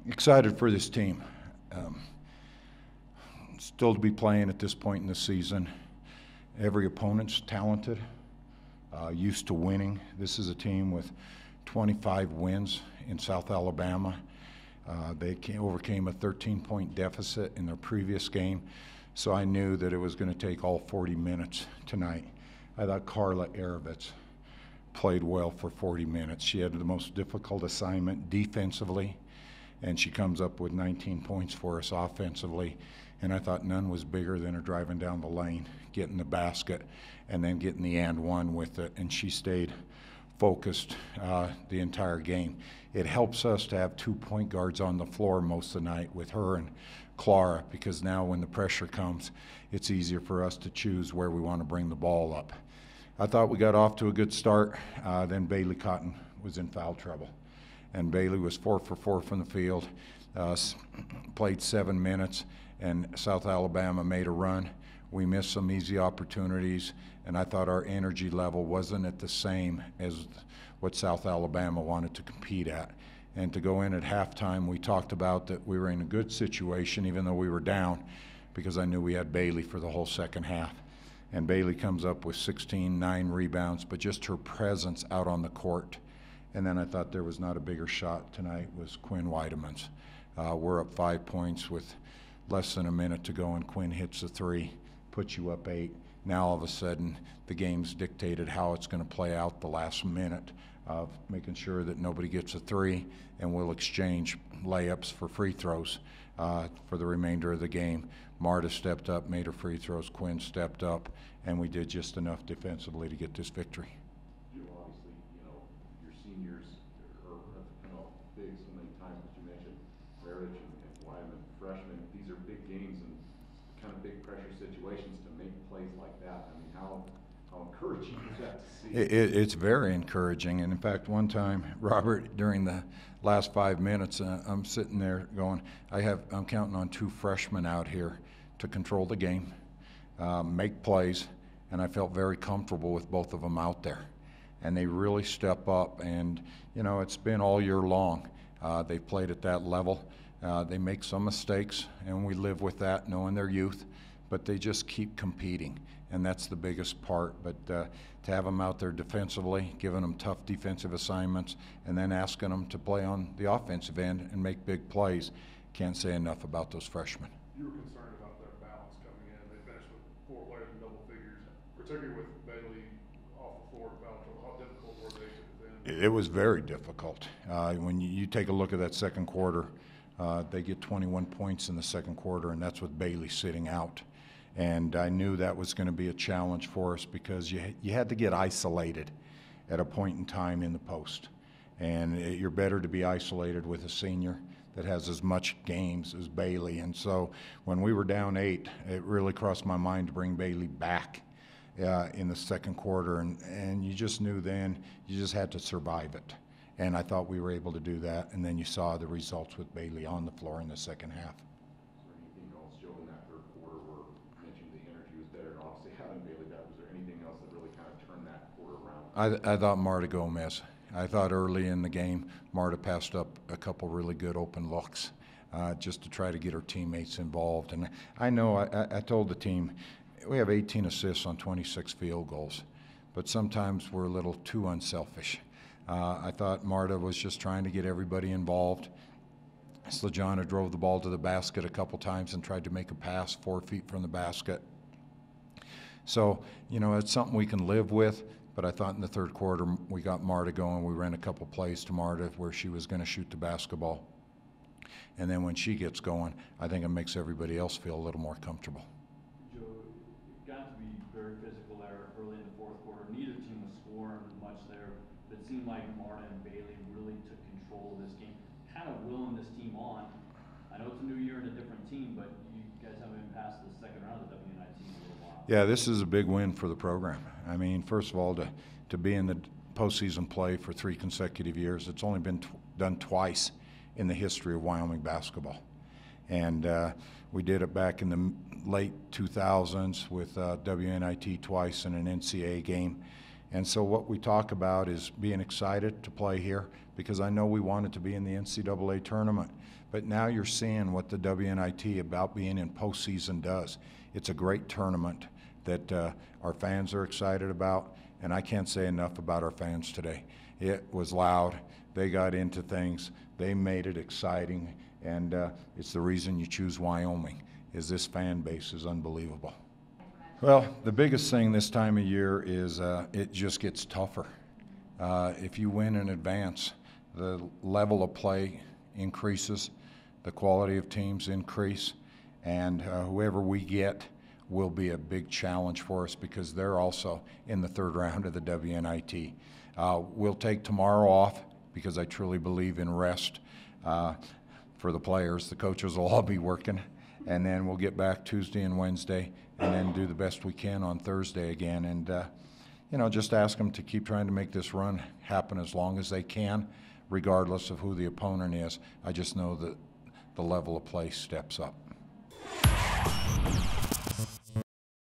Excited for this team. Still to be playing at this point in the season. Every opponent's talented, used to winning. This is a team with 25 wins in South Alabama. They overcame a 13-point deficit in their previous game, so I knew that it was going to take all 40 minutes tonight. I thought Carla Aravitz played well for 40 minutes. She had the most difficult assignment defensively, and she comes up with 19 points for us offensively. And I thought none was bigger than her driving down the lane, getting the basket, and then getting the and one with it. And she stayed focused the entire game. It helps us to have 2 point guards on the floor most of the night with her and Clara, because now when the pressure comes, it's easier for us to choose where we want to bring the ball up. I thought we got off to a good start. Then Bailey Cotton was in foul trouble. And Bailey was 4 for 4 from the field, played 7 minutes, and South Alabama made a run. We missed some easy opportunities, and I thought our energy level wasn't at the same as what South Alabama wanted to compete at. And to go in at halftime, we talked about that we were in a good situation, even though we were down, because I knew we had Bailey for the whole second half. And Bailey comes up with 16, 9 rebounds, but just her presence out on the court. And then I thought there was not a bigger shot tonight was Quinn Weideman's. We're up 5 points with less than a minute to go, and Quinn hits a 3, puts you up 8. Now all of a sudden the game's dictated how it's going to play out the last minute of making sure that nobody gets a 3, and we'll exchange layups for free throws for the remainder of the game. Marta stepped up, made her free throws. Quinn stepped up, and we did just enough defensively to get this victory. Obviously, your seniors are big so many times, as you mentioned, Rarish and Wyoming freshmen. These are big games and kind of big pressure situations to make plays like that. I mean, how encouraging is that to see? It's very encouraging. And in fact, one time, Robert, during the last 5 minutes, I'm sitting there going, I'm counting on 2 freshmen out here to control the game, make plays, and I felt very comfortable with both of them out there. And they really step up, and it's been all year long. They've played at that level. They make some mistakes, and we live with that, knowing their youth, but they just keep competing, and that's the biggest part. But to have them out there defensively, giving them tough defensive assignments, and then asking them to play on the offensive end and make big plays, can't say enough about those freshmen. You were concerned about their balance coming in. They finished with 4 players in double figures, particularly with Bailey off the floor. How difficult were they to defend? It was very difficult. When you take a look at that second quarter, they get 21 points in the second quarter, and that's with Bailey sitting out. And I knew that was going to be a challenge for us, because you had to get isolated at a point in time in the post. And you're better to be isolated with a senior that has as much games as Bailey. And so when we were down 8, it really crossed my mind to bring Bailey back in the second quarter. And you just knew then you just had to survive it. And I thought we were able to do that. And then you saw the results with Bailey on the floor in the second half. Was there anything else, Joe, in that third quarter where you mentioned the energy was better? And obviously having Bailey back, was there anything else that really kind of turned that quarter around? I thought Marta Gomez. I thought early in the game, Marta passed up a couple really good open looks just to try to get her teammates involved. And I know I told the team, we have 18 assists on 26 field goals, but sometimes we're a little too unselfish. I thought Marta was just trying to get everybody involved. Slajana drove the ball to the basket a couple times and tried to make a pass 4 feet from the basket. So, it's something we can live with. But I thought in the third quarter we got Marta going. We ran a couple plays to Marta where she was going to shoot the basketball. And then when she gets going, I think it makes everybody else feel a little more comfortable. Joe, it got to be very physical there early in the fourth quarter. Neither team was scoring much there, but it seemed like Marta and Bailey really took control of this game, kind of willing this team on. I know it's a new year and a different team, but you guys haven't been past the second round of the WNIT in a little while. Yeah, this is a big win for the program. I mean, first of all, to be in the postseason play for 3 consecutive years, it's only been done twice in the history of Wyoming basketball. And we did it back in the late 2000s with WNIT twice in an NCAA game. And so what we talk about is being excited to play here, because I know we wanted to be in the NCAA tournament. But now you're seeing what the WNIT about being in postseason does. It's a great tournament that our fans are excited about, and I can't say enough about our fans today. It was loud. They got into things. They made it exciting, and it's the reason you choose Wyoming, is this fan base is unbelievable. Well, the biggest thing this time of year is it just gets tougher. If you win in advance, the level of play increases, the quality of teams increase, and whoever we get will be a big challenge for us, because they're also in the third round of the WNIT. We'll take tomorrow off because I truly believe in rest for the players. The coaches will all be working, and then we'll get back Tuesday and Wednesday, and then do the best we can on Thursday again. And you know, just ask them to keep trying to make this run happen as long as they can, regardless of who the opponent is. I just know that the level of play steps up.